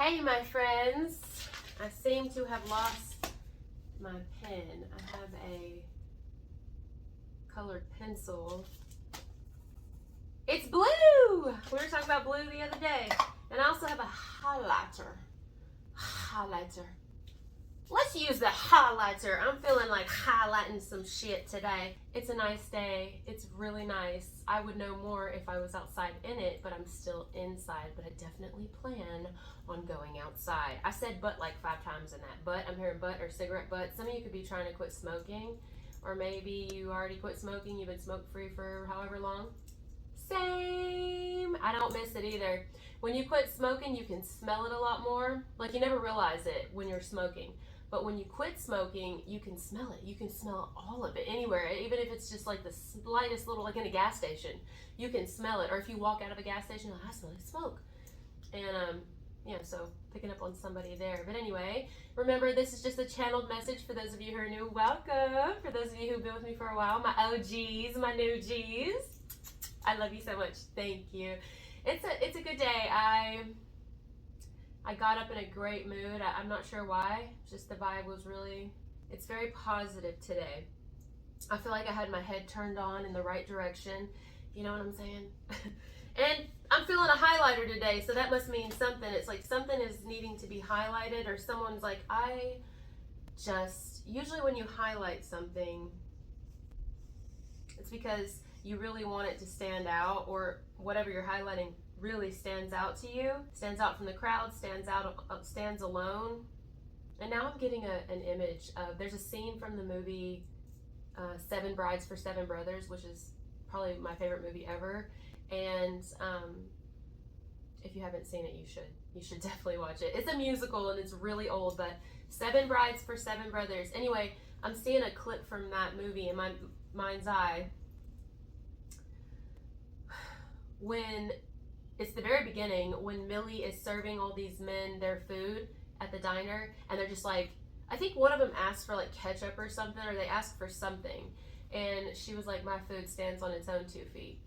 Hey my friends, I seem to have lost my pen. I have a colored pencil. It's blue! We were talking about blue the other day. And I also have a highlighter. Let's use the highlighter. I'm feeling like highlighting some shit today. It's a nice day. It's really nice. I would know more if I was outside in it, but I'm still inside. But I definitely plan on going outside. I said butt like 5 times in that. Butt, I'm hearing butt or cigarette butt. Some of you could be trying to quit smoking, or maybe you already quit smoking. You've been smoke free for however long. Same. I don't miss it either. When you quit smoking, you can smell it a lot more. Like you never realize it when you're smoking. But when you quit smoking, you can smell it. You can smell all of it anywhere, even if it's just like the slightest little, like in a gas station, you can smell it. Or if you walk out of a gas station, you're like, I smell like smoke. And yeah, so picking up on somebody there. But anyway, remember, this is just a channeled message for those of you who are new. Welcome. For those of you who've been with me for a while, my OGs, my new Gs. I love you so much. Thank you. It's a good day. I got up in a great mood. I'm not sure why. Just the vibe was really, it's very positive today. I feel like I had my head turned on in the right direction. You know what I'm saying? And I'm feeling a highlighter today, so that must mean something. It's like something is needing to be highlighted, or someone's like, usually when you highlight something, it's because you really want it to stand out, or whatever you're highlighting really stands out to you, stands out from the crowd, stands alone. And now I'm getting an image of, there's a scene from the movie 7 Brides for 7 Brothers, which is probably my favorite movie ever. And if you haven't seen it, you should definitely watch it. It's a musical and it's really old, but 7 Brides for 7 Brothers. Anyway, I'm seeing a clip from that movie in my mind's eye when it's the very beginning, when Millie is serving all these men their food at the diner, and they're just like, I think one of them asked for like ketchup or something, or they asked for something, and she was like, my food stands on its own 2 feet.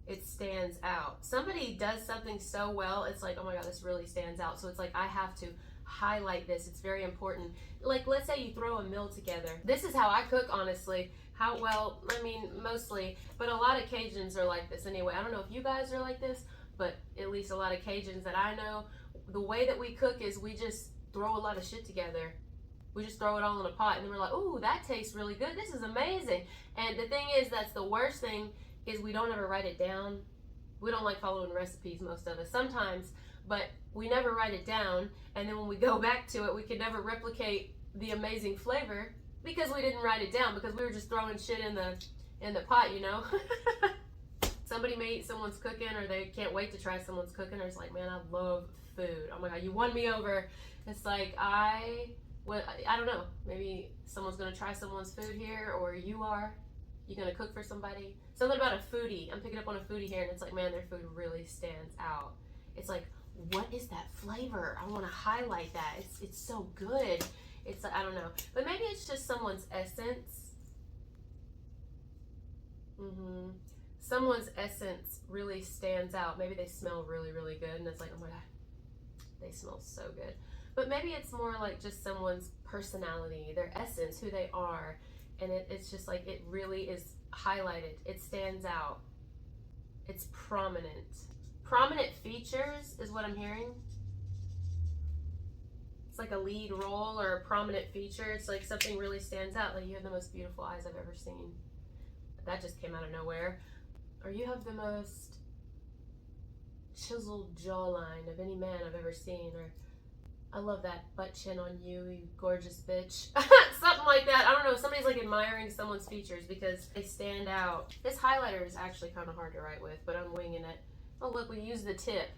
It stands out. Somebody does something so well, it's like, oh my God, this really stands out. So it's like, I have to highlight this. It's very important. Like, let's say you throw a meal together. This is how I cook, honestly. Mostly, but a lot of Cajuns are like this anyway. I don't know if you guys are like this, but at least a lot of Cajuns that I know, the way that we cook is we just throw a lot of shit together. We just throw it all in a pot, and then we're like, ooh, that tastes really good. This is amazing. And the thing is, that's the worst thing, is we don't ever write it down. We don't like following recipes, most of us. Sometimes, but we never write it down, and then when we go back to it, we can never replicate the amazing flavor because we didn't write it down, because we were just throwing shit in the pot, you know? Somebody may eat someone's cooking, or they can't wait to try someone's cooking, or it's like, man, I love food. Oh my God, you won me over. It's like, I don't know, maybe someone's gonna try someone's food here, or you're gonna cook for somebody. Something about a foodie. I'm picking up on a foodie here, and it's like, man, their food really stands out. It's like, what is that flavor? I want to highlight that. It's so good. It's like, I don't know, but maybe it's just someone's essence. Someone's essence really stands out. Maybe they smell really, really good, and it's like, oh my God, they smell so good. But maybe it's more like just someone's personality, their essence, who they are, and it's just like, it really is highlighted. It stands out. It's prominent. Prominent features is what I'm hearing. It's like a lead role or a prominent feature. It's like something really stands out. Like, you have the most beautiful eyes I've ever seen. That just came out of nowhere. Or you have the most chiseled jawline of any man I've ever seen. Or, I love that butt chin on you, you gorgeous bitch. Something like that. I don't know. Somebody's like admiring someone's features because they stand out. This highlighter is actually kind of hard to write with, but I'm winging it. Oh, look, we use the tip.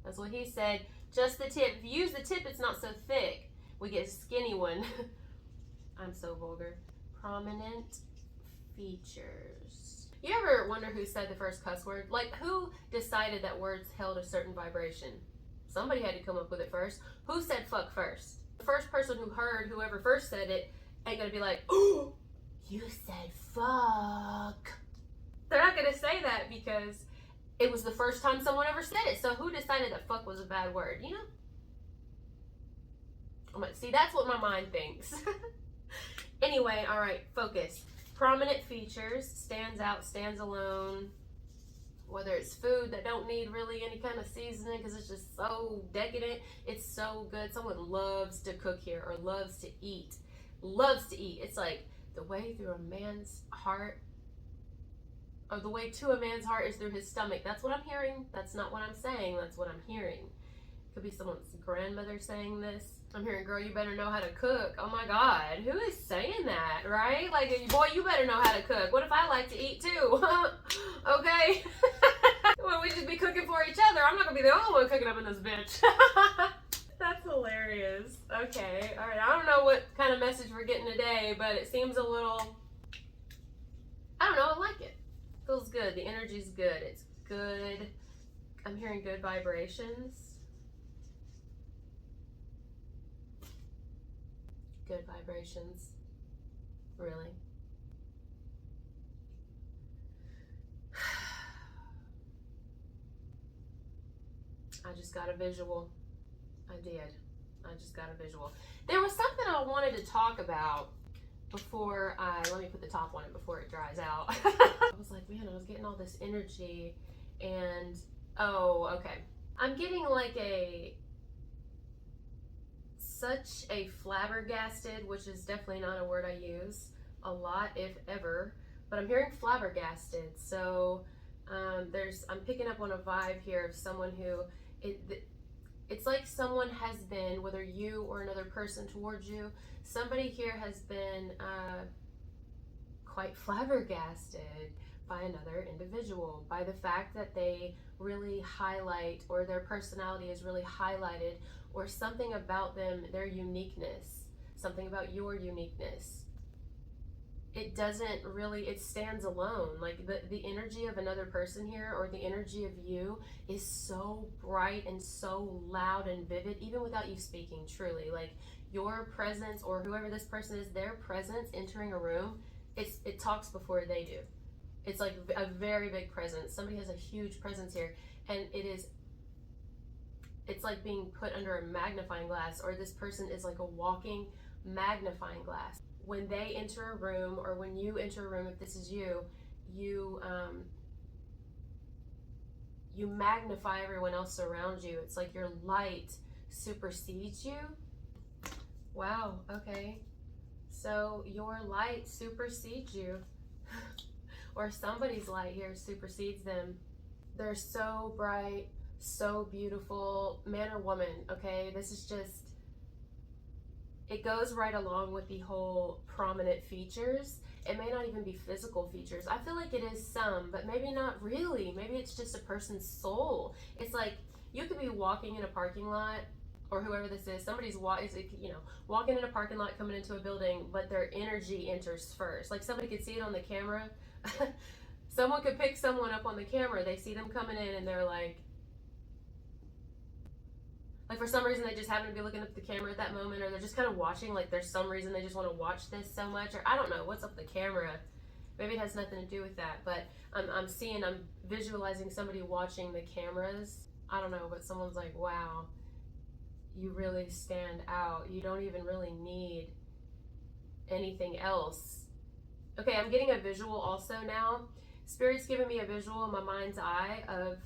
That's what he said. Just the tip. If you use the tip, it's not so thick. We get a skinny one. I'm so vulgar. Prominent features. You ever wonder who said the first cuss word? Like, who decided that words held a certain vibration? Somebody had to come up with it first. Who said fuck first? The first person who heard whoever first said it ain't gonna be like, oh, you said fuck. They're not gonna say that because It was the first time someone ever said it. So who decided that fuck was a bad word, you know? I'm like, see, that's what my mind thinks. Anyway, all right, focus. Prominent features, stands out, stands alone. Whether it's food that don't need really any kind of seasoning because it's just so decadent, it's so good. Someone loves to cook here or loves to eat. Loves to eat. It's like the way through a man's heart, or the way to a man's heart is through his stomach. That's what I'm hearing. That's not what I'm saying. That's what I'm hearing. Could be someone's grandmother saying this. I'm hearing, girl, you better know how to cook. Oh my God, who is saying that, right? Like, boy, you better know how to cook. What if I like to eat too? Okay? Well, we just be cooking for each other. I'm not gonna be the only one cooking up in this bitch. That's hilarious. Okay, all right. I don't know what kind of message we're getting today, but it seems a little, I don't know, I like it. Feels good. The energy's good. It's good. I'm hearing good vibrations. Good vibrations. Really. I just got a visual. I did. I just got a visual. There was something I wanted to talk about before let me put the top on it before it dries out. I was like, man, I was getting all this energy and, oh, okay. I'm getting like such a flabbergasted, which is definitely not a word I use a lot, if ever, but I'm hearing flabbergasted. So I'm picking up on a vibe here of someone who, it's like someone has been, whether you or another person towards you, somebody here has been quite flabbergasted by another individual, by the fact that they really highlight, or their personality is really highlighted, or something about them, their uniqueness, something about your uniqueness. It doesn't really, it stands alone. Like the energy of another person here, or the energy of you, is so bright and so loud and vivid, even without you speaking, truly. Like your presence, or whoever this person is, their presence entering a room, it talks before they do. It's like a very big presence. Somebody has a huge presence here, and it's like being put under a magnifying glass, or this person is like a walking magnifying glass. When they enter a room, or when you enter a room, if this is you, you magnify everyone else around you. It's like your light supersedes you. Wow, okay. So your light supersedes you. Or somebody's light here supersedes them. They're so bright, so beautiful, man or woman, okay? This is just, it goes right along with the whole prominent features. It may not even be physical features. I feel like it is some, but maybe not really. Maybe it's just a person's soul. It's like you could be walking in a parking lot, or whoever this is, somebody's walking in a parking lot, coming into a building, but their energy enters first. Like somebody could see it on the camera. Someone could pick someone up on the camera. They see them coming in, and they're like for some reason they just happen to be looking up the camera at that moment, or they're just kind of watching, like there's some reason they just want to watch this so much, or I don't know what's up the camera. Maybe it has nothing to do with that, but I'm visualizing somebody watching the cameras. I don't know, but someone's like, wow, you really stand out. You don't even really need anything else. Okay, I'm getting a visual also now. Spirit's giving me a visual in my mind's eye of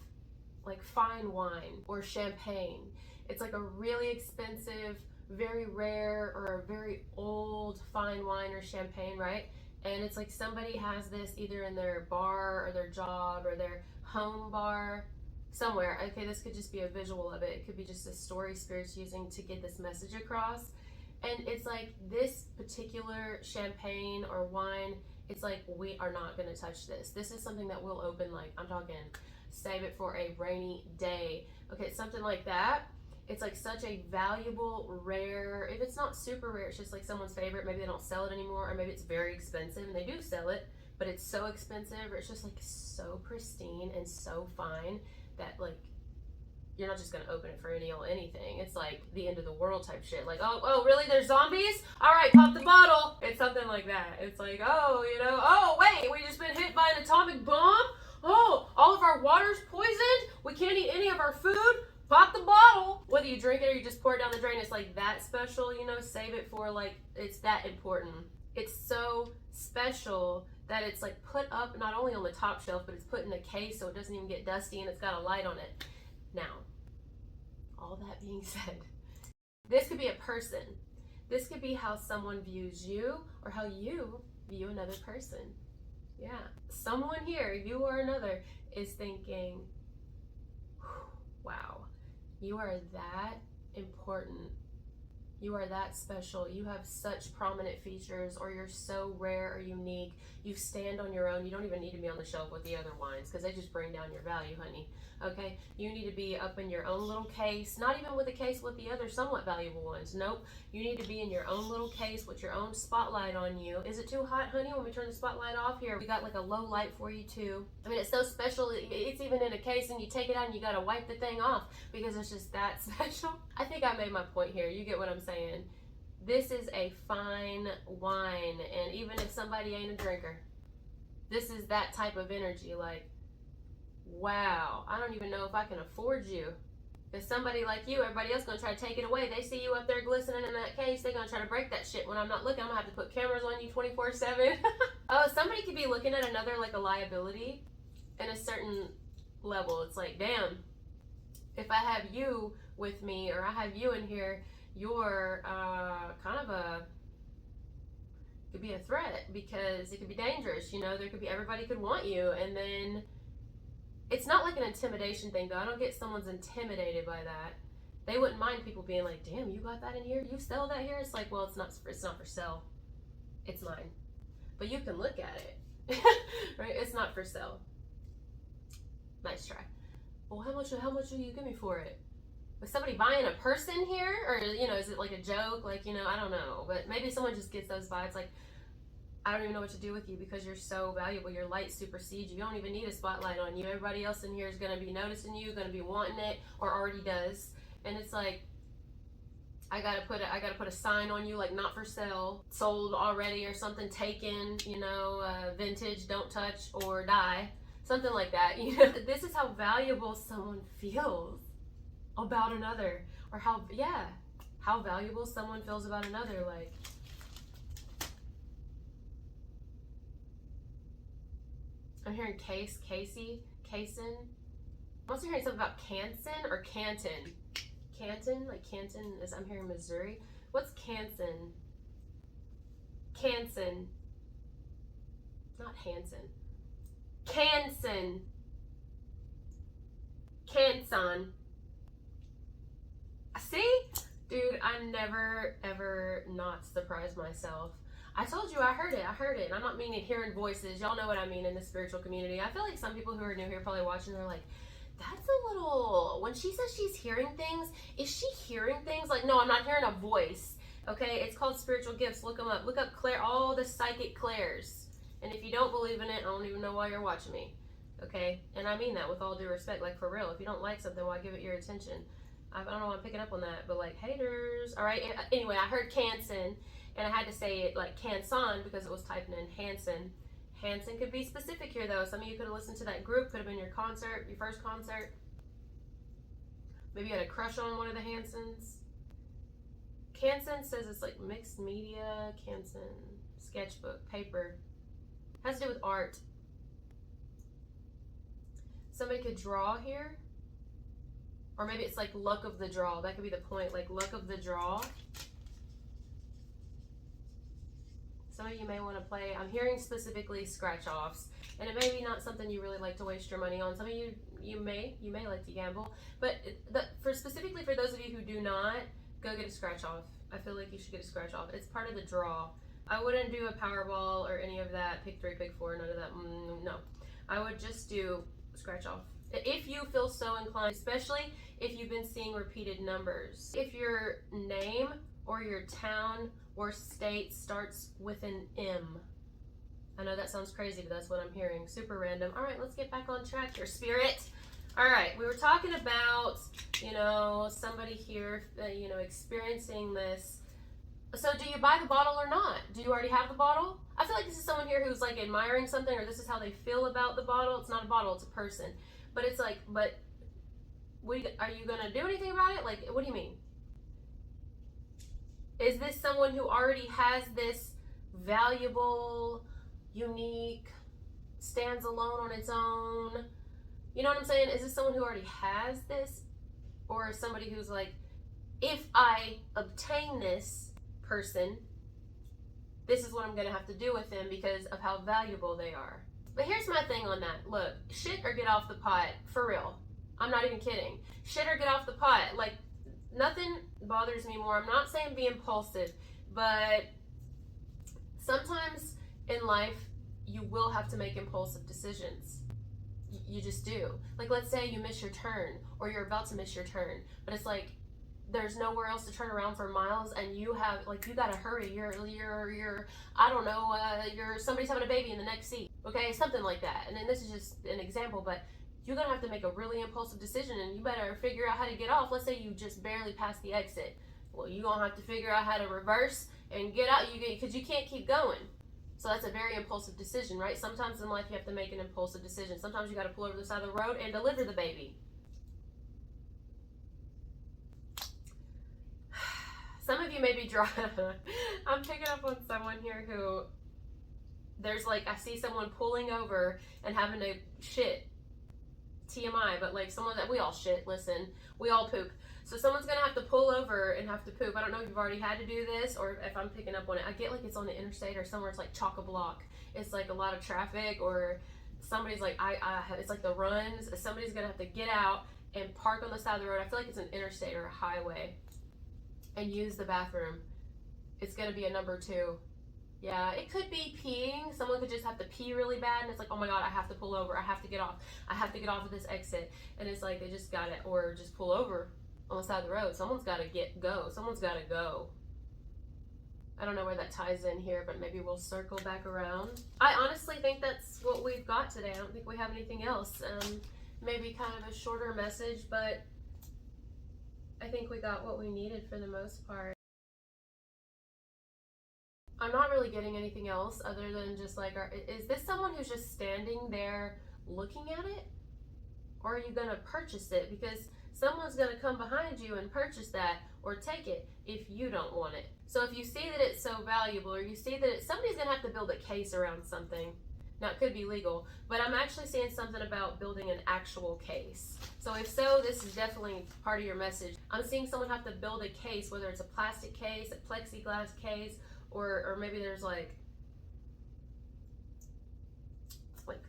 like fine wine or champagne. It's like a really expensive, very rare, or a very old fine wine or champagne, right? And it's like somebody has this either in their bar or their job or their home bar somewhere. Okay, this could just be a visual of it. It could be just a story Spirit's using to get this message across. And it's like this particular champagne or wine, it's like, we are not going to touch this. This is something that we'll open, like, I'm talking, save it for a rainy day. Okay, it's something like that. It's like such a valuable, rare, if it's not super rare, it's just like someone's favorite. Maybe they don't sell it anymore, or maybe it's very expensive and they do sell it, but it's so expensive, or it's just like so pristine and so fine that like you're not just gonna open it for any old anything. It's like the end of the world type shit. Like, oh, really? There's zombies? All right, pop the bottle. It's something like that. It's like, oh, oh, wait, we just been hit by an atomic bomb? Oh, all of our water's poisoned. We can't eat any of our food. Pop the bottle. Whether you drink it or you just pour it down the drain, it's like that special, you know, save it for like, it's that important. It's so special that it's like put up not only on the top shelf, but it's put in a case so it doesn't even get dusty and it's got a light on it. Now, all that being said, this could be a person. This could be how someone views you or how you view another person. Yeah. Someone here, you or another, is thinking, wow, you are that important. You are that special. You have such prominent features, or you're so rare or unique. You stand on your own. You don't even need to be on the shelf with the other wines because they just bring down your value, honey. Okay? You need to be up in your own little case, not even with a case with the other somewhat valuable ones. Nope. You need to be in your own little case with your own spotlight on you. Is it too hot, honey, when we turn the spotlight off? Here, we got like a low light for you too. I mean, it's so special. It's even in a case and you take it out and you got to wipe the thing off because it's just that special. I think I made my point here. You get what I'm saying. This is a fine wine, and even if somebody ain't a drinker, this is that type of energy. Like, wow, I don't even know if I can afford you. If somebody like you, everybody else gonna try to take it away. They see you up there glistening in that case, they're gonna try to break that shit when I'm not looking. I'm gonna have to put cameras on you 24/7. Oh, somebody could be looking at another like a liability in a certain level. It's like, damn, if I have you with me or I have you in here, you're kind of could be a threat because it could be dangerous. You know, there could be, everybody could want you, and then it's not like an intimidation thing though. I don't get someone's intimidated by that. They wouldn't mind people being like, damn, you got that in here? You sell that here? It's like, well, it's not for sale. It's mine. But you can look at it. Right? It's not for sale. Nice try. Well, how much will you give me for it? Was somebody buying a person here? Or, you know, is it like a joke? Like, you know, I don't know. But maybe someone just gets those vibes like, I don't even know what to do with you because you're so valuable. Your light supersedes you. You don't even need a spotlight on you. Everybody else in here is going to be noticing you, going to be wanting it, or already does. And it's like, I gotta put a sign on you, like not for sale, sold already, or something, taken, you know, vintage, don't touch or die, something like that. You know, this is how valuable someone feels about another, or how valuable someone feels about another. Like, I'm hearing Casey, Cason. I'm also hearing something about Canson or Canton. Canton, like Canton is, I'm hearing Missouri. What's Canson? Canson. Not Hanson. Canson. Canson. See? Dude, I never ever not surprise myself. I told you, I heard it. And I'm not meaning hearing voices. Y'all know what I mean in the spiritual community. I feel like some people who are new here probably watching, they're like, that's a little, when she says she's hearing things, is she hearing things? Like, no, I'm not hearing a voice. Okay, it's called spiritual gifts. Look them up. Look up Claire, all the psychic Claires. And if you don't believe in it, I don't even know why you're watching me. Okay, and I mean that with all due respect. Like, for real, if you don't like something, why give it your attention? I don't know why I'm picking up on that, but like, haters. All right, anyway, I heard Canson, and I had to say it like Canson because it was typing in Hanson. Hanson could be specific here though. Some of you could have listened to that group, could have been your concert, your first concert. Maybe you had a crush on one of the Hansons. Canson says it's like mixed media, Canson, sketchbook, paper. Has to do with art. Somebody could draw here. Or maybe it's like luck of the draw. That could be the point, like luck of the draw. Some of you may want to play, I'm hearing specifically scratch offs, and it may be not something you really like to waste your money on. Some of you, you may like to gamble, but specifically for those of you who do not, go get a scratch off. I feel like you should get a scratch off. It's part of the draw. I wouldn't do a Powerball or any of that, pick 3, pick 4, none of that, no. I would just do scratch off. If you feel so inclined, especially if you've been seeing repeated numbers. If your name or your town or state starts with an M. I know that sounds crazy, but that's what I'm hearing. Super random. All right, let's get back on track here, spirit. All right, we were talking about, you know, somebody here, you know, experiencing this So do you buy the bottle or not? Do you already have the bottle? I feel like this is someone here who's like admiring something, or this is how they feel about the bottle. It's not a bottle, it's a person. But it's like, but are you gonna do anything about it? Like, what do you mean? Is this someone who already has this valuable, unique, stands alone on its own? You know what I'm saying? Is this someone who already has this? Or is somebody who's like, if I obtain this person, this is what I'm gonna have to do with them because of how valuable they are. But here's my thing on that. Look, shit or get off the pot, for real. I'm not even kidding. Shit or get off the pot. Like, nothing bothers me more. I'm not saying be impulsive, but sometimes in life you will have to make impulsive decisions. You just do. Like, let's say you miss your turn, or you're about to miss your turn, but it's like there's nowhere else to turn around for miles, and you have, like, you gotta hurry. You're I don't know, somebody's having a baby in the next seat. Okay, something like that. And then this is just an example, but you're gonna have to make a really impulsive decision, and you better figure out how to get off. Let's say you just barely passed the exit. Well, you're gonna have to figure out how to reverse and get out. Because you can't keep going. So that's a very impulsive decision, right? Sometimes in life you have to make an impulsive decision. Sometimes you got to pull over the side of the road and deliver the baby. Some of you may be driving. I'm picking up on someone here who there's like, I see someone pulling over and having to shit. TMI, but like someone that we all shit, listen, we all poop. So someone's gonna have to pull over and have to poop. I don't know if you've already had to do this or if I'm picking up on it. I get like it's on the interstate or somewhere it's like chock-a-block. It's like a lot of traffic, or somebody's like, it's like the runs. Somebody's gonna have to get out and park on the side of the road. I feel like it's an interstate or a highway and use the bathroom. It's gonna be a number 2. Yeah, it could be peeing. Someone could just have to pee really bad, and it's like, oh my god, I have to pull over. I have to get off. I have to get off of this exit. And it's like they just got it, or just pull over on the side of the road. Someone's got to go. Someone's got to go. I don't know where that ties in here, but maybe we'll circle back around. I honestly think that's what we've got today. I don't think we have anything else. Maybe kind of a shorter message, but I think we got what we needed for the most part. I'm not really getting anything else other than just like, is this someone who's just standing there looking at it? Or are you going to purchase it? Because someone's going to come behind you and purchase that or take it if you don't want it. So if you see that it's so valuable, or you see that somebody's going to have to build a case around something. Now, it could be legal, but I'm actually seeing something about building an actual case. So if so, this is definitely part of your message. I'm seeing someone have to build a case, whether it's a plastic case, a plexiglass case, or maybe there's like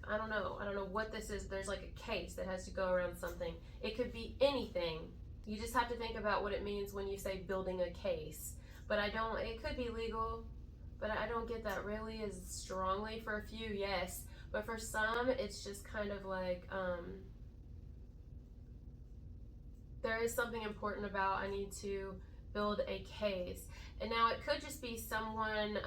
I don't know what this is. There's like a case that has to go around something. It could be anything. You just have to think about what it means when you say building a case. But it could be legal, but I don't get that really as strongly. For a few, yes, but for some it's just kind of like there is something important about, I need to build a case. And now it could just be someone,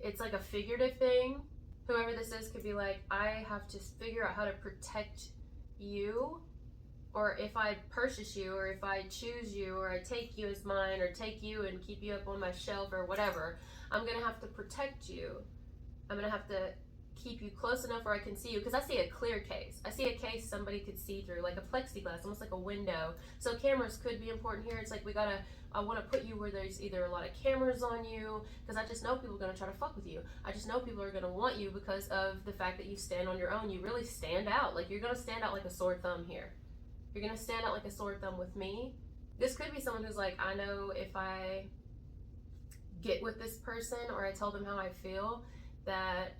it's like a figurative thing. Whoever this is could be like, I have to figure out how to protect you, or if I purchase you, or if I choose you, or I take you as mine, or take you and keep you up on my shelf, or whatever, I'm gonna have to protect you. I'm gonna have to keep you close enough where I can see you, because I see a clear case. I see a case somebody could see through, like a plexiglass, almost like a window. So cameras could be important here. It's like I want to put you where there's either a lot of cameras on you, because I just know people are going to try to fuck with you. I just know people are going to want you because of the fact that you stand on your own. You really stand out. Like, you're going to stand out like a sore thumb here. You're going to stand out like a sore thumb with me. This could be someone who's like, I know if I get with this person, or I tell them how I feel, that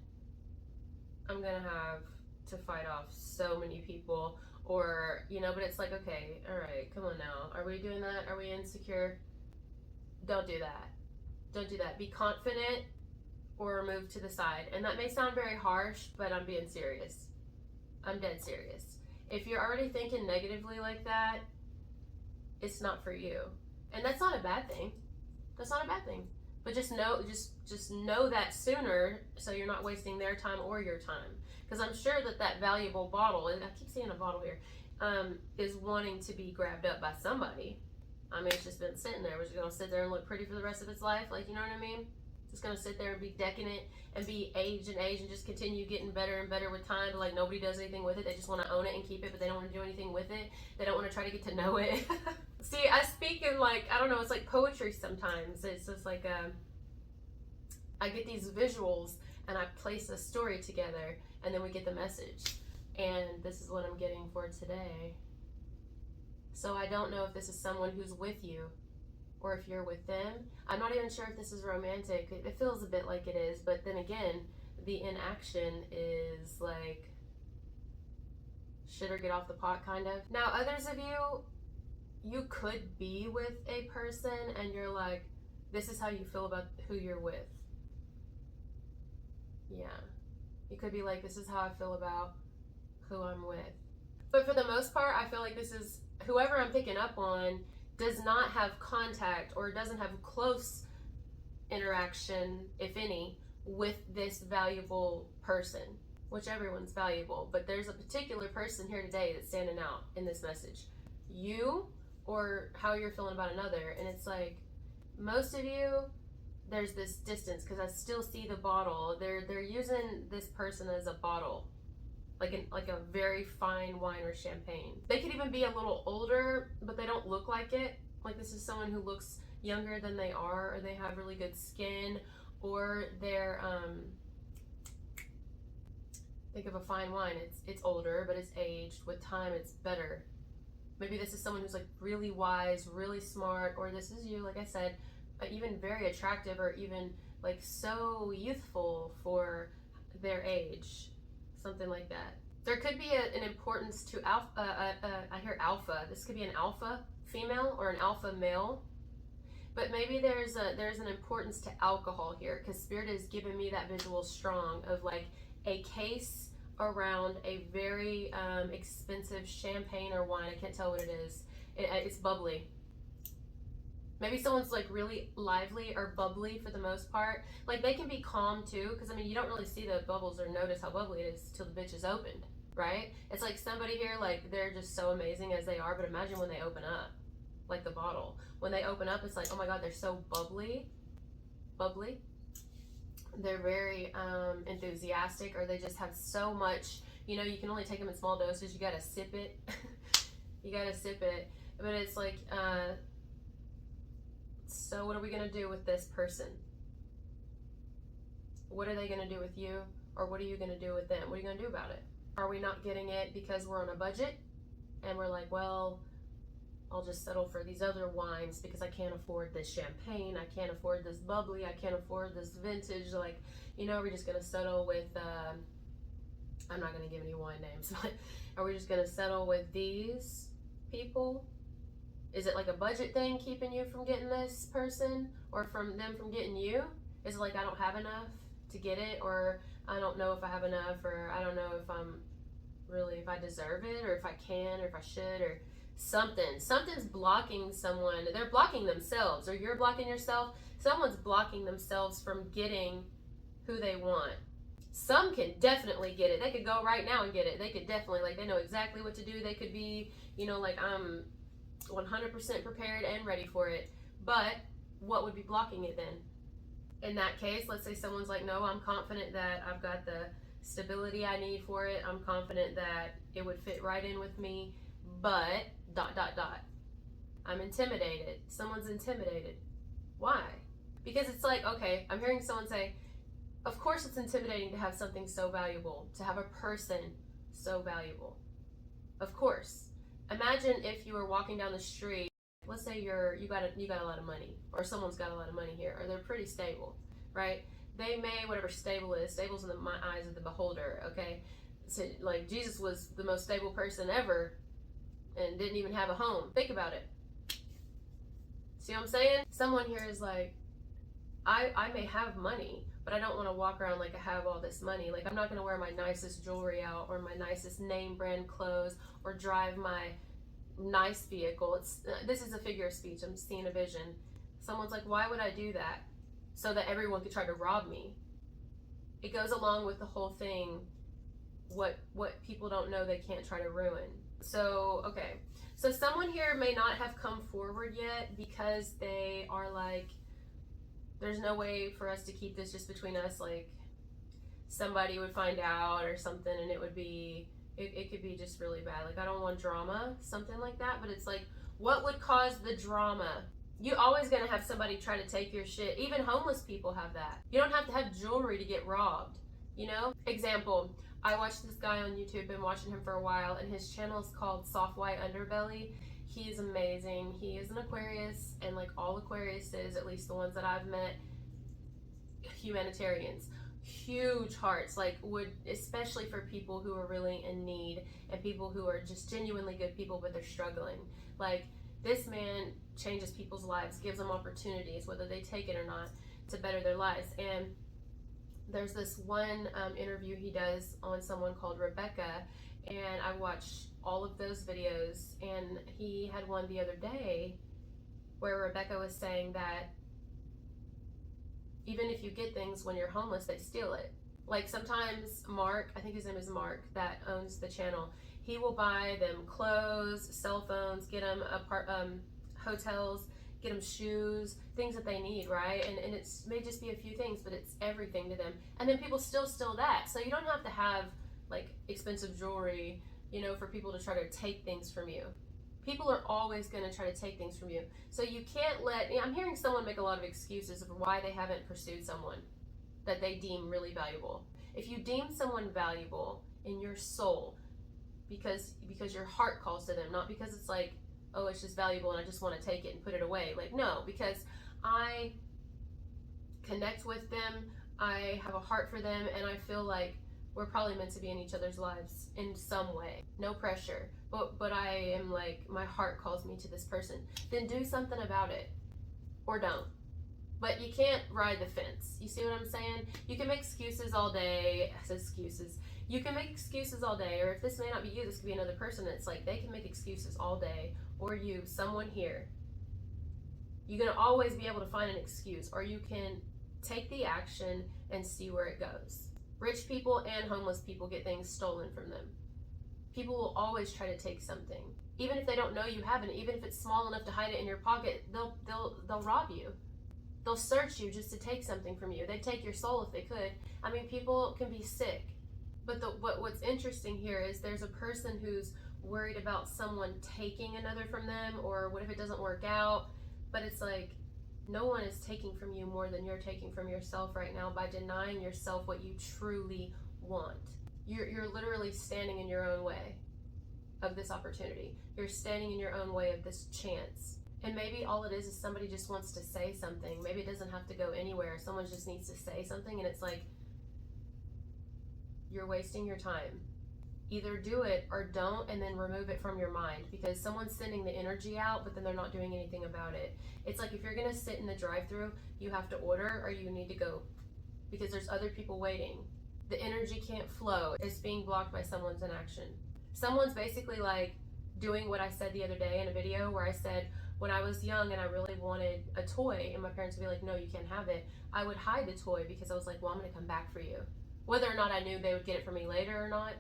I'm gonna have to fight off so many people, or, but it's like, okay, all right, come on now. Are we doing that? Are we insecure? Don't do that. Don't do that. Be confident or move to the side. And that may sound very harsh, but I'm being serious. I'm dead serious. If you're already thinking negatively like that, it's not for you. And that's not a bad thing. That's not a bad thing. But just know that sooner, so you're not wasting their time or your time. Because I'm sure that valuable bottle, and I keep seeing a bottle here, is wanting to be grabbed up by somebody. I mean, it's just been sitting there. We're just gonna sit there and look pretty for the rest of its life. Like, you know what I mean? Just gonna sit there and be decadent and be age and just continue getting better and better with time. But like nobody does anything with it. They just want to own it and keep it, but they don't want to do anything with it. They don't want to try to get to know it. See, I speak in like, I don't know, it's like poetry sometimes. It's just like I get these visuals and I place a story together and then we get the message. And this is what I'm getting for today. So I don't know if this is someone who's with you or if you're with them. I'm not even sure if this is romantic. It feels a bit like it is, but then again, the inaction is like shit or get off the pot kind of. Now, others of you, you could be with a person and you're like, this is how you feel about who you're with. Yeah. You could be like, this is how I feel about who I'm with. But for the most part, I feel like this is whoever I'm picking up on does not have contact or doesn't have close interaction, if any, with this valuable person, which everyone's valuable. But there's a particular person here today that's standing out in this message. You or how you're feeling about another. And it's like, most of you, there's this distance because I still see the bottle. They're using this person as a bottle. Like a very fine wine or champagne. They could even be a little older, but they don't look like it. Like this is someone who looks younger than they are, or they have really good skin, or they're think of a fine wine. It's older, but it's aged. With time, it's better. Maybe this is someone who's like really wise, really smart, or this is you, like I said, even very attractive, or even like so youthful for their age. Something like that. There could be an importance to alpha. I hear alpha. This could be an alpha female or an alpha male. But maybe there's an importance to alcohol here because Spirit is giving me that visual strong of like a case around a very expensive champagne or wine. I can't tell what it is. It's bubbly. Maybe someone's like really lively or bubbly for the most part. Like they can be calm too, because I mean, you don't really see the bubbles or notice how bubbly it is till the bitch is opened, right? It's like somebody here, like they're just so amazing as they are, but imagine when they open up, like the bottle. When they open up, it's like, oh my God, they're so bubbly. They're very enthusiastic, or they just have so much, you know, you can only take them in small doses. You gotta sip it. You gotta sip it. But it's like, so what are we going to do with this person? What are they going to do with you? Or what are you going to do with them? What are you going to do about it? Are we not getting it because we're on a budget? And we're like, well, I'll just settle for these other wines because I can't afford this champagne. I can't afford this bubbly. I can't afford this vintage. Like, you know, we're just going to settle with, I'm not going to give any wine names, but are we just going to settle with these people? Is it like a budget thing keeping you from getting this person, or from them from getting you? Is it like I don't have enough to get it, or I don't know if I have enough, or I don't know if I'm really, if I deserve it, or if I can, or if I should, or something. Something's blocking someone. They're blocking themselves, or you're blocking yourself. Someone's blocking themselves from getting who they want. Some can definitely get it. They could go right now and get it. They could definitely, like, they know exactly what to do. They could be, you know, like, I'm 100% prepared and ready for it. But what would be blocking it then? In that case, let's say someone's like, no, I'm confident that I've got the stability I need for it. I'm confident that it would fit right in with me, but ... I'm intimidated. Someone's intimidated. Why? Because it's like, okay, I'm hearing someone say, of course it's intimidating to have something so valuable, to have a person so valuable. Of course. Imagine if you were walking down the street. Let's say you got a lot of money, or someone's got a lot of money here, or they're pretty stable, right? They may, whatever stable is, stable's in my eyes of the beholder, okay? So like Jesus was the most stable person ever and didn't even have a home. Think about it. See what I'm saying? Someone here is like, I may have money, but I don't want to walk around like I have all this money. Like I'm not going to wear my nicest jewelry out, or my nicest name brand clothes, or drive my nice vehicle. This is a figure of speech. I'm seeing a vision. Someone's like, why would I do that? So that everyone could try to rob me. It goes along with the whole thing what people don't know they can't try to ruin. So, okay. So someone here may not have come forward yet because they are like, there's no way for us to keep this just between us. Like, somebody would find out or something, and it would be, it could be just really bad. Like, I don't want drama, something like that. But it's like, what would cause the drama? You're always going to have somebody try to take your shit. Even homeless people have that. You don't have to have jewelry to get robbed, you know? Example, I watched this guy on YouTube, been watching him for a while, and his channel is called Soft White Underbelly. He's amazing. He is an Aquarius, and like all Aquariuses, at least the ones that I've met, humanitarians. Huge hearts, like would, especially for people who are really in need and people who are just genuinely good people but they're struggling. Like, this man changes people's lives, gives them opportunities, whether they take it or not, to better their lives. And there's this one interview he does on someone called Rebecca, and I watched all of those videos, and he had one the other day where Rebecca was saying that even if you get things when you're homeless, they steal it. Like, sometimes Mark, I think his name is Mark, that owns the channel, he will buy them clothes, cell phones, get them hotels, get them shoes, things that they need, right? And it may just be a few things, but it's everything to them. And then people still steal that. So you don't have to have like expensive jewelry, you know, for people to try to take things from you. People are always going to try to take things from you. So you can't let, I'm hearing someone make a lot of excuses of why they haven't pursued someone that they deem really valuable. If you deem someone valuable in your soul, because your heart calls to them, not because it's like, oh, it's just valuable and I just want to take it and put it away. Like, no, because I connect with them, I have a heart for them, and I feel like we're probably meant to be in each other's lives in some way. No pressure, but I am like, my heart calls me to this person. Then do something about it, or don't. But you can't ride the fence. You see what I'm saying? You can make excuses all day. Excuses. You can make excuses all day, or if this may not be you, this could be another person. It's like they can make excuses all day, or you, someone here. You're gonna always be able to find an excuse, or you can take the action and see where it goes. Rich people and homeless people get things stolen from them. People will always try to take something, even if they don't know you have it. Even if it's small enough to hide it in your pocket, they'll rob you. They'll search you just to take something from you. They'd take your soul if they could. I mean, people can be sick. But what's interesting here is there's a person who's worried about someone taking another from them, or what if it doesn't work out? But it's like, no one is taking from you more than you're taking from yourself right now by denying yourself what you truly want. You're literally standing in your own way of this opportunity. You're standing in your own way of this chance. And maybe all it is somebody just wants to say something. Maybe it doesn't have to go anywhere. Someone just needs to say something, and it's like, you're wasting your time. Either do it or don't, and then remove it from your mind, because someone's sending the energy out, but then they're not doing anything about it. It's like, if you're gonna sit in the drive-thru, you have to order or you need to go, because there's other people waiting. The energy can't flow. It's being blocked by someone's inaction. Someone's basically like doing what I said the other day in a video where I said, when I was young and I really wanted a toy and my parents would be like, no, you can't have it, I would hide the toy because I was like, well, I'm gonna come back for you. Whether or not I knew they would get it for me later or not,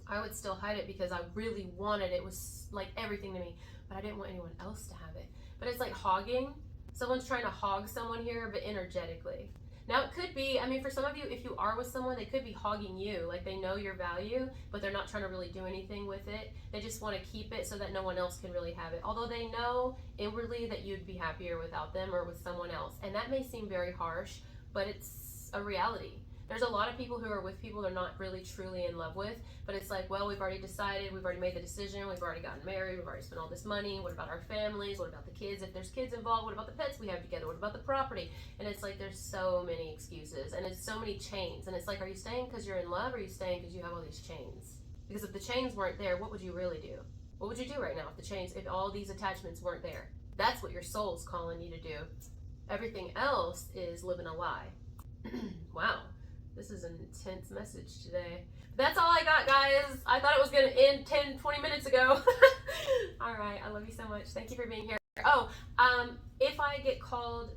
I would still hide it because I really wanted it. It was like everything to me, but I didn't want anyone else to have it. But it's like hogging. Someone's trying to hog someone here, but energetically. Now it could be, I mean, for some of you, if you are with someone, they could be hogging you. Like, they know your value, but they're not trying to really do anything with it. They just want to keep it so that no one else can really have it. Although they know inwardly that you'd be happier without them or with someone else. And that may seem very harsh, but it's a reality. There's a lot of people who are with people they're not really truly in love with, but it's like, well, we've already decided, we've already made the decision, we've already gotten married, we've already spent all this money. What about our families? What about the kids? If there's kids involved, what about the pets we have together? What about the property? And it's like, there's so many excuses, and it's so many chains. And it's like, are you staying because you're in love, or are you staying because you have all these chains? Because if the chains weren't there, what would you really do? What would you do right now if all these attachments weren't there? That's what your soul's calling you to do. Everything else is living a lie. Wow. This is an intense message today. That's all I got, guys. I thought it was going to end 10-20 minutes ago. All right. I love you so much. Thank you for being here. Oh, if I get called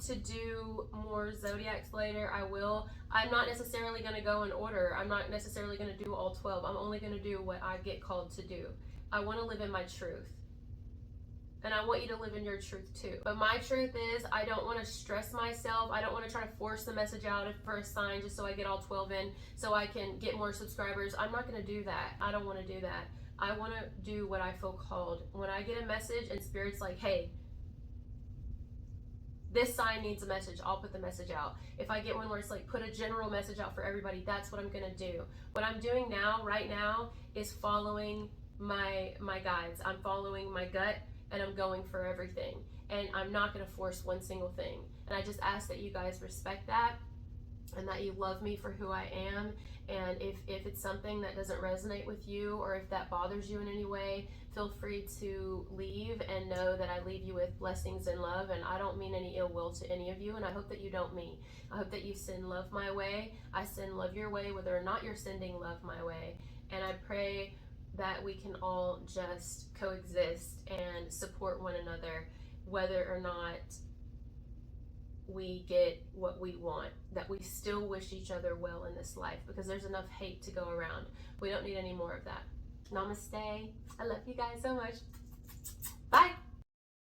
to do more zodiacs later, I will. I'm not necessarily going to go in order. I'm not necessarily going to do all 12. I'm only going to do what I get called to do. I want to live in my truth. And I want you to live in your truth too. But my truth is, I don't want to stress myself. I don't want to try to force the message out for a sign just so I get all 12 in, so I can get more subscribers. I'm not going to do that. I don't want to do that. I want to do what I feel called. When I get a message and Spirit's like, hey, this sign needs a message, I'll put the message out. If I get one where it's like, put a general message out for everybody, that's what I'm going to do. What I'm doing now, right now, is following my guides. I'm following my gut, and I'm going for everything. And I'm not going to force one single thing. And I just ask that you guys respect that, and that you love me for who I am. And if it's something that doesn't resonate with you, or if that bothers you in any way, feel free to leave, and know that I leave you with blessings and love. And I don't mean any ill will to any of you, and I hope that you don't me. I hope that you send love my way. I send love your way, whether or not you're sending love my way. And I pray that we can all just coexist and support one another, whether or not we get what we want, that we still wish each other well in this life, because there's enough hate to go around. We don't need any more of that. Namaste. I love you guys so much.